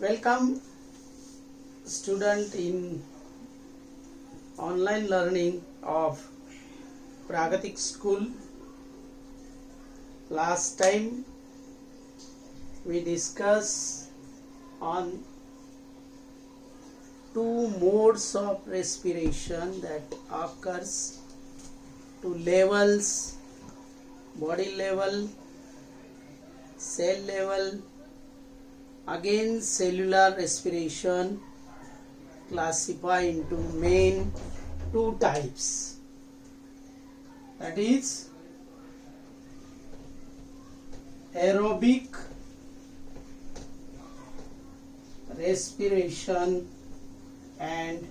Welcome student in online learning of Pragatik School. Last time we discussed on two modes of respiration that occurs, two levels, body level, cell level. Again, cellular respiration classify into main two types, that is aerobic respiration and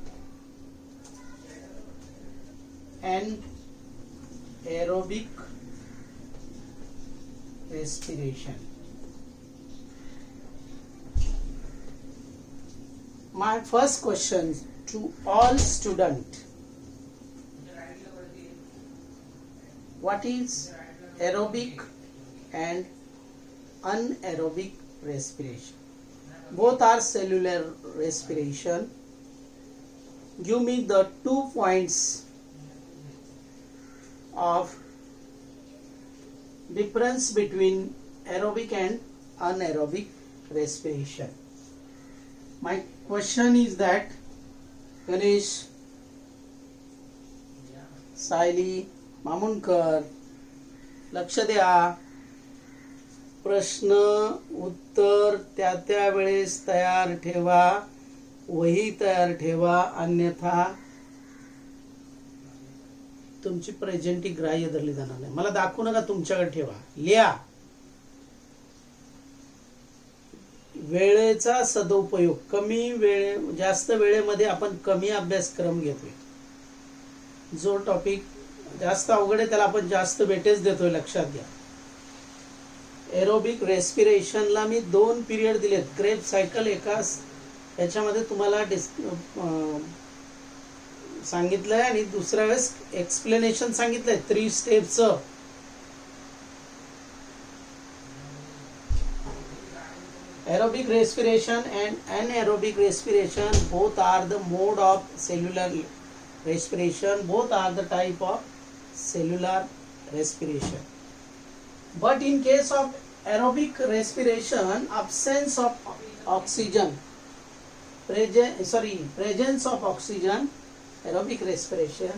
anaerobic respiration. My first question to all students: what is aerobic and anaerobic respiration? Both are cellular respiration. Give me the 2 points of difference between aerobic and anaerobic respiration. My question is that Ganesh, Sayali, मामुनकर, लक्ष द्या. प्रश्न उत्तर त्या वेळेस तयार ठेवा, वही तयार ठेवा, अन्यथा तुमची प्रेझेंटी ग्राह्य धरली जाणार नाही. मला दाखवू नका, तुमच्याकडे ठेवा, लिहा. वेळेचा सदुपयोग. जास्त वेळेमध्ये आपण कमी अभ्यासक्रम घेतोय. जो टॉपिक जास्त अवघड आहे त्याला आपण जास्त वेटेज देतोय, लक्षात घ्या. एरोबिक रेस्पिरेशनला मी 2 पिरियड दिलेत. क्रेब सायकल एकाच याच्यामध्ये तुम्हाला सांगितलंय आणि दुसऱ्या वेळेस एक्सप्लेनेशन सांगितलंय 3 स्टेप्सचं. Aerobic respiration and anaerobic respiration both are the mode of cellular respiration, both are the type of cellular respiration. But in case of aerobic respiration, absence of oxygen, presence of oxygen, aerobic respiration,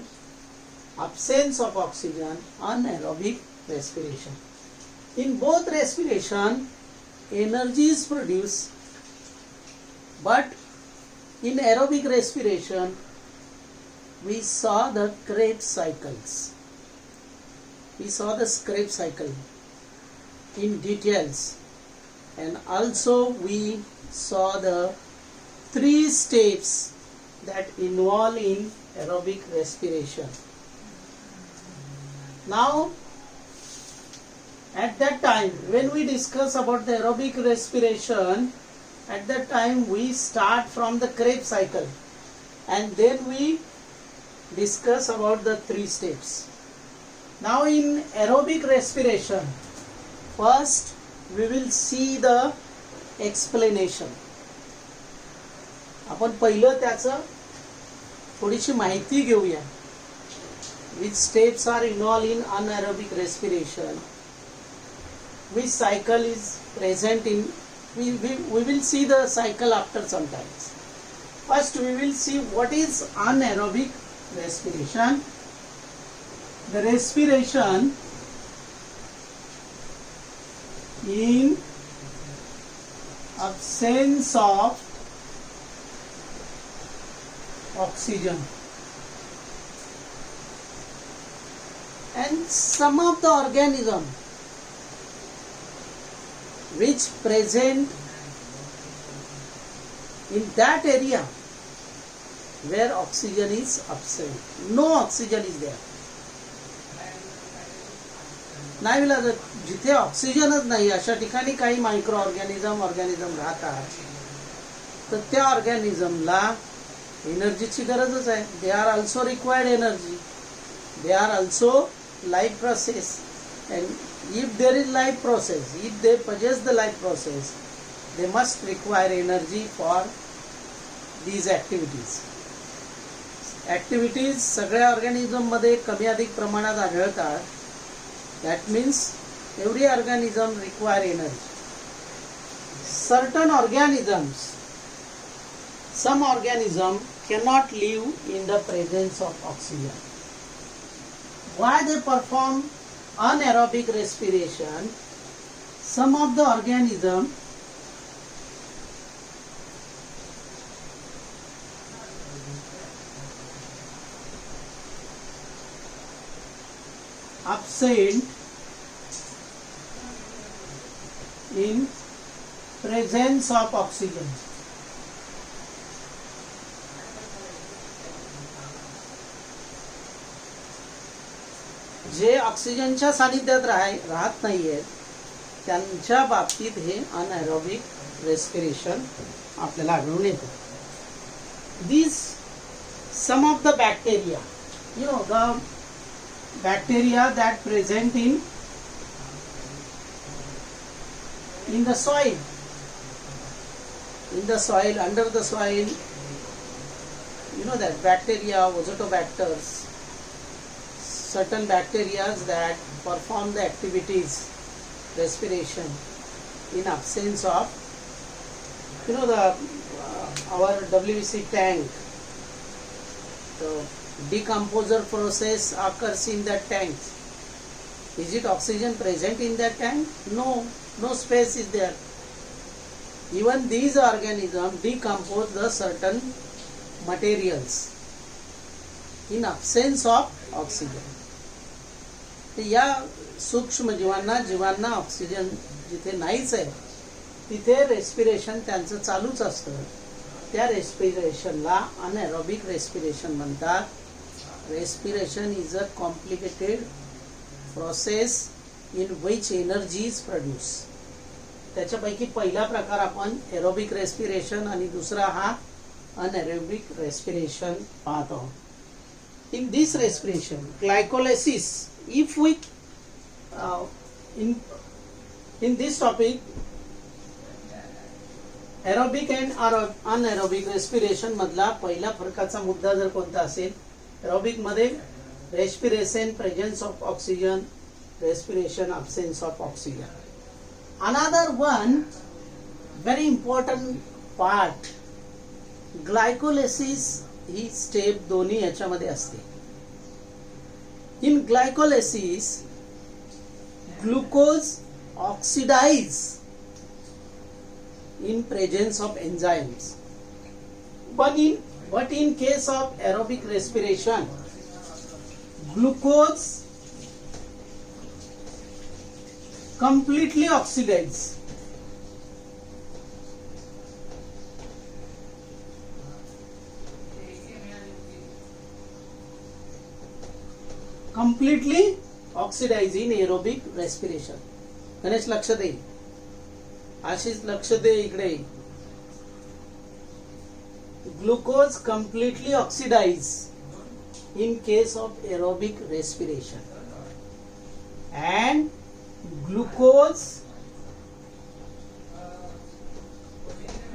absence of oxygen, anaerobic respiration. In both respiration, energy is produced, but in aerobic respiration we saw the Krebs cycles. We saw the Krebs cycle in details, and also we saw the 3 steps that involve in aerobic respiration. Now, at that time, when we discuss about the aerobic respiration, at that time we start from the Krebs cycle and then we discuss about the 3 steps. Now in aerobic respiration, first we will see the explanation. आपण पहिलं त्याचं थोडीशी माहिती घेऊया. Which steps are involved in anaerobic respiration? Which cycle is present in, we will see the cycle after some times. First we will see what is anaerobic respiration. The respiration in absence of oxygen, and some of the organism which present in that area where oxygen is absent. No oxygen is there. नाही जिथे ऑक्सिजनच नाही अशा ठिकाणी काही micro organism राहतात, तर त्या ऑर्गॅनिझमला एनर्जीची गरजच आहे. They are also required energy. They are also life process. And if there is life process, if they possess the life process, they must require energy for these activities. Activities सगळ्या organism मध्ये कमी अधिक प्रमाणात आढळतात. That means every organism require energy. Certain organisms, some organism cannot live in the presence of oxygen. Why they perform anaerobic respiration? Some of the organism absent in presence of oxygen. जे ऑक्सिजनच्या सानिध्यात राहत नाहीये त्यांच्या बाबतीत हे anaerobic respiration आपल्याला आढळून येतं. These some of the bacteria, the bacteria that present in the soil, under the soil, that bacteria, azotobacters, certain bacteria that perform the activities respiration in absence of our WBC tank. The decomposer process occurs in that tank. Is it oxygen present in that tank? No space is there. Even these organisms decompose the certain materials in absence of oxygen. या सूक्ष्म जीवांना oxygen जिथे नाहीच आहे तिथे respiration त्यांचं चालूच असतं. त्या रेस्पिरेशनला अनएरोबिक रेस्पिरेशन म्हणतात. Respiration is a complicated process in which energy is produce. त्याच्यापैकी पहिला प्रकार आपण एरोबिक रेस्पिरेशन आणि दुसरा हा अनएरोबिक रेस्पिरेशन पाहत आहोत. In this respiration, glycolysis, if we in this topic, aerobic and anaerobic respiration मधला पहिला फरकाचा मुद्दा जर कोणता असेल, aerobic मध्ये respiration presence of oxygen, respiration absence of oxygen. Another one very important part, glycolysis ही स्टेप दोन्ही याच्यामध्ये असते. In glycolysis glucose oxidize in presence of enzymes, but in case of aerobic respiration, glucose completely oxidizes. Completely oxidize in aerobic respiration. Ganesh लक्ष दे, आशिष लक्ष दे इकडे. Glucose completely oxidize in case of aerobic respiration, and glucose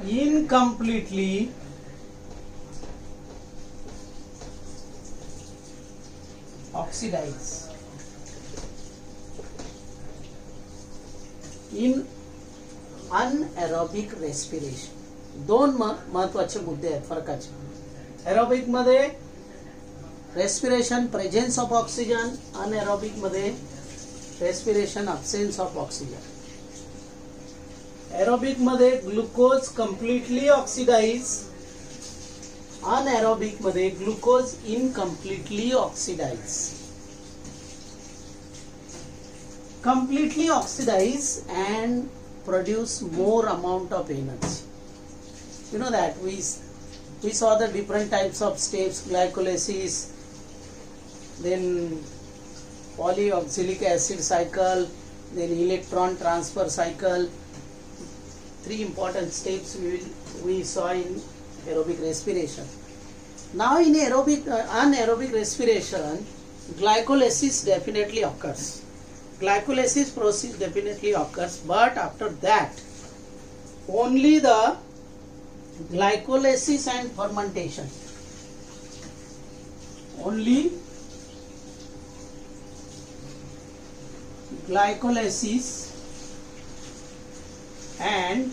incompletely oxidize in anaerobic respiration. दोन महत्वाचे मुद्दे आहेत फरकाचे. Aerobic मध्ये respiration presence of oxygen, anaerobic मध्ये respiration absence of oxygen. Aerobic मध्ये ग्लुकोज कम्प्लिटली ऑक्सिडाइज, अनएरोबिक मध्ये glucose incompletely oxidize. Completely oxidize and produce more amount of energy. You know that we saw the different types of steps: glycolysis, then polyoxalic acid cycle, then electron transfer cycle. Three important steps we saw in aerobic respiration. Now in anaerobic respiration, glycolysis definitely occurs. Glycolysis process definitely occurs, but after that only the glycolysis and fermentation. Only glycolysis and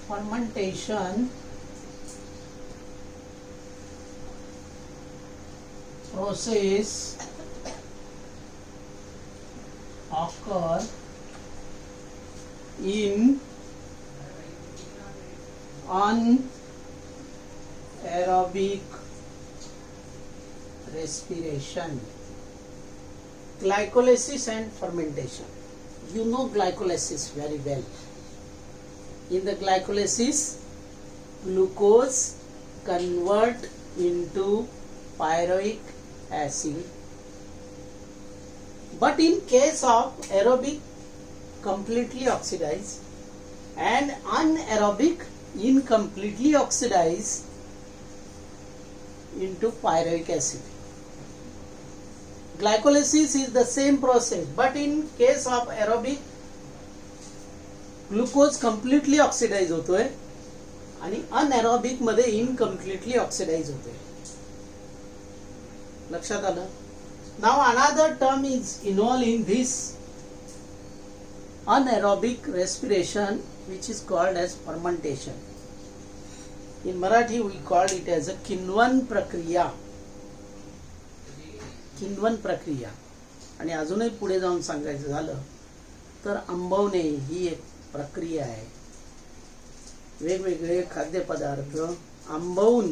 fermentation process occur in anaerobic respiration. Glycolysis and fermentation. You know glycolysis very well. In the glycolysis, glucose convert into pyruvic acid. But in case of aerobic, completely oxidized, and anaerobic, incompletely oxidized into pyruvic acid. Glycolysis is the same process, but in case of aerobic, glucose completely oxidise होतोय आणि anaerobic मध्ये इनकम्प्लिटली oxidise होतोय. लक्षात आलं. Now another term is involve in this anaerobic respiration, which is called as fermentation. In Marathi we call it as a किण्वन प्रक्रिया. किण्वन प्रक्रिया. आणि अजूनही पुढे जाऊन सांगायचं झालं तर आंबवणे ही एक प्रक्रिया आहे. वेगवेगळे खाद्यपदार्थ आंबवून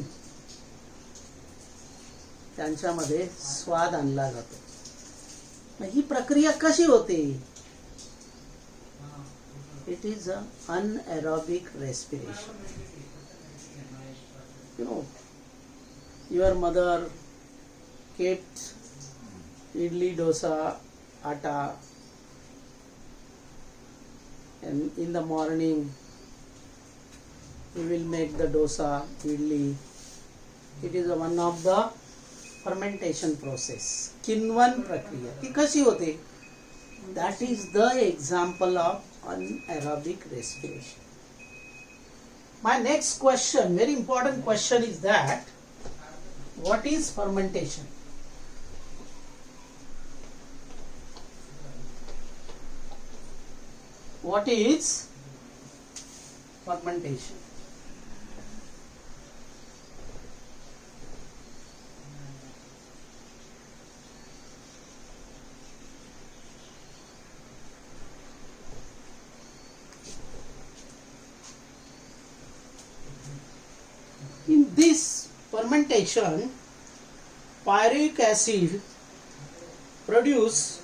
त्यांच्यामध्ये स्वाद आणला जातो. ही प्रक्रिया कशी होते? It is an anaerobic respiration. You know, your mother kept idli, dosa, atta, and in the morning we will make the dosa, idli. It is one of the fermentation process. किण्वन प्रक्रिया ती कशी होते? That is the example of anaerobic respiration. My next question, very important question, is that what is fermentation? What is fermentation? In this fermentation, pyruvic acid produced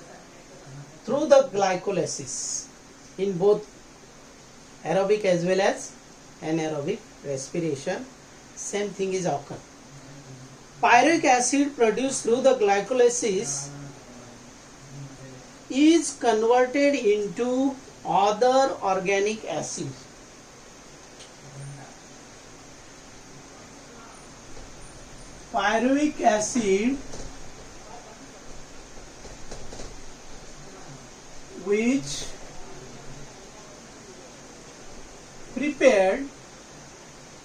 through the glycolysis in both aerobic as well as anaerobic respiration. Same thing is occur. Pyruvic acid produced through the glycolysis is converted into other organic acid. Pyruvic acid which prepared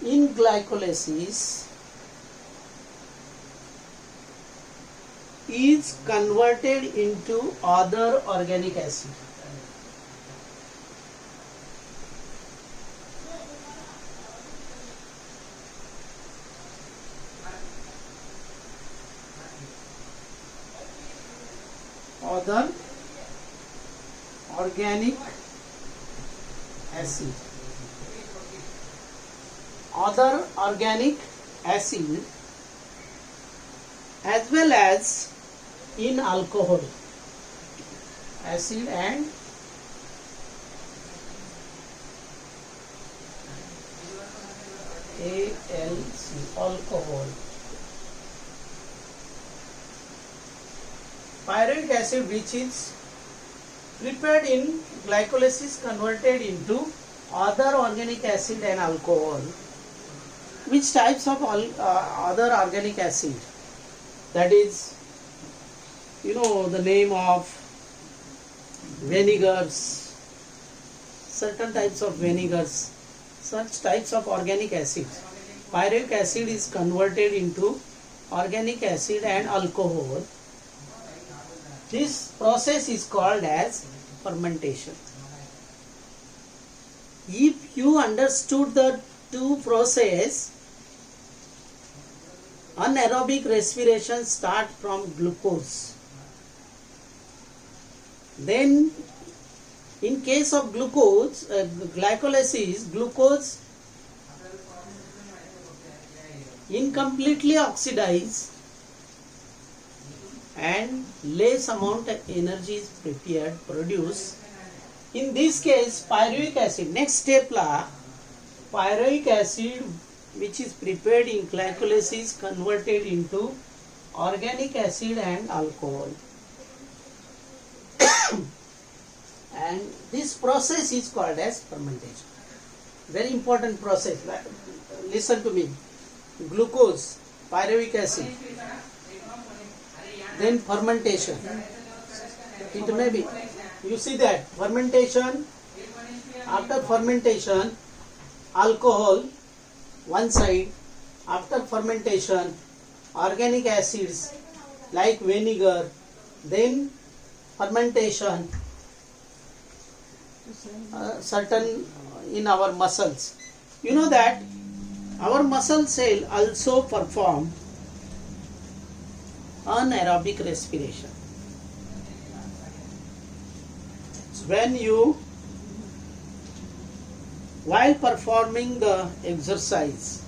in glycolysis is converted into other organic acid. Other organic acid. Other organic acid as well as in alcohol. Acid and ALC, alcohol. Pyruvic acid which is prepared in glycolysis converted into other organic acid and alcohol. Which types of other organic acid? That is, you know, the name of vinegars, certain types of vinegars, such types of organic acids. Pyruvic acid is converted into organic acid and alcohol. This process is called as fermentation. If you understood the two process, anaerobic respiration start from glucose. Then in case of glucose, glycolysis, glucose incompletely oxidized and less amount of energy is produced. In this case, pyruvic acid, next step la, pyruvic acid which is prepared in glycolysis converted into organic acid and alcohol. And this process is called as fermentation. Very important process. Listen to me. Glucose, pyruvic acid, then fermentation. It may be, you see that fermentation, after fermentation, alcohol one side, after fermentation, organic acids like vinegar, then fermentation, certain in our muscles. You know that our muscle cell also perform anaerobic respiration. When you, while performing the exercise,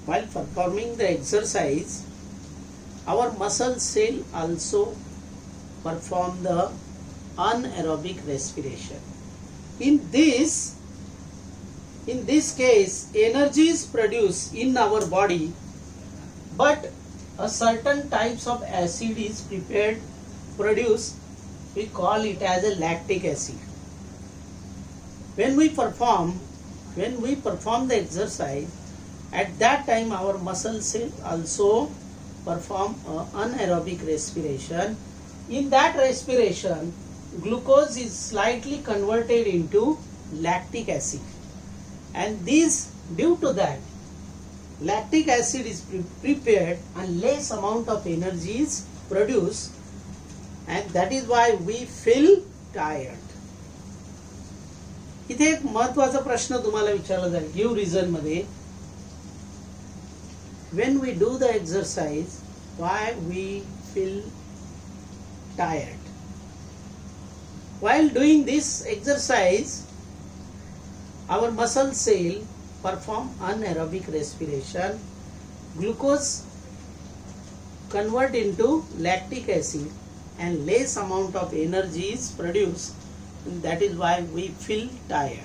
while performing the exercise, our muscle cell also perform the anaerobic respiration. In this case, energy is produced in our body, but a certain types of acid is produced. We call it as a lactic acid. When we perform the exercise, at that time our muscle cell also perform anaerobic respiration. In that respiration, glucose is slightly converted into lactic acid, and this, due to that, lactic acid is prepared and less amount of energy is produced, and that is why we feel tired. इथे एक महत्वाचा प्रश्न तुम्हाला विचारला जाईल give reason मध्ये, when we do the exercise, why we feel tired? While doing this exercise, our muscle cell perform anaerobic respiration. Glucose convert into lactic acid and less amount of energy is produced. That is why we feel tired.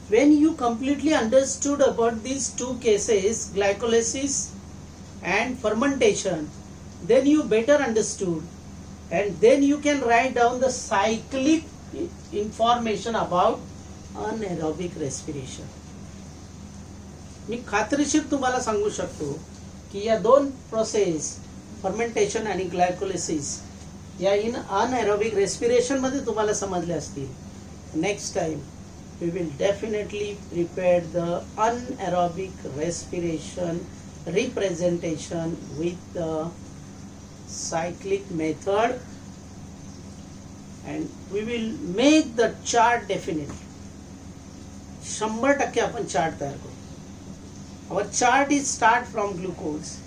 When you completely understood about these two cases, glycolysis and fermentation, then you better understood, and then you can write down the cyclic information about anaerobic respiration. मी खात्रीशीर तुम्हाला सांगू शकतो की या दोन process, fermentation आणि glycolysis, या इन anaerobic respiration मध्ये तुम्हाला समजले असतील. Next time we will definitely prepare the anaerobic respiration representation with the cyclic method, and we will make the chart definitely. 100% आपण चार्ट तयार करू. Our chart is start from glucose.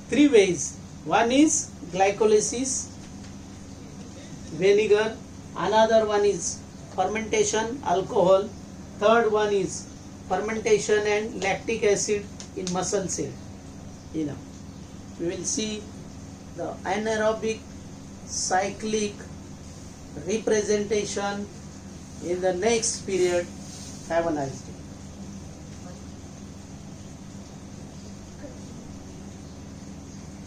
3 ways. One is glycolysis, vinegar. Another one is fermentation, alcohol. Third one is fermentation and lactic acid in muscle cell. We will see the anaerobic cyclic representation in the next period. Have a nice day.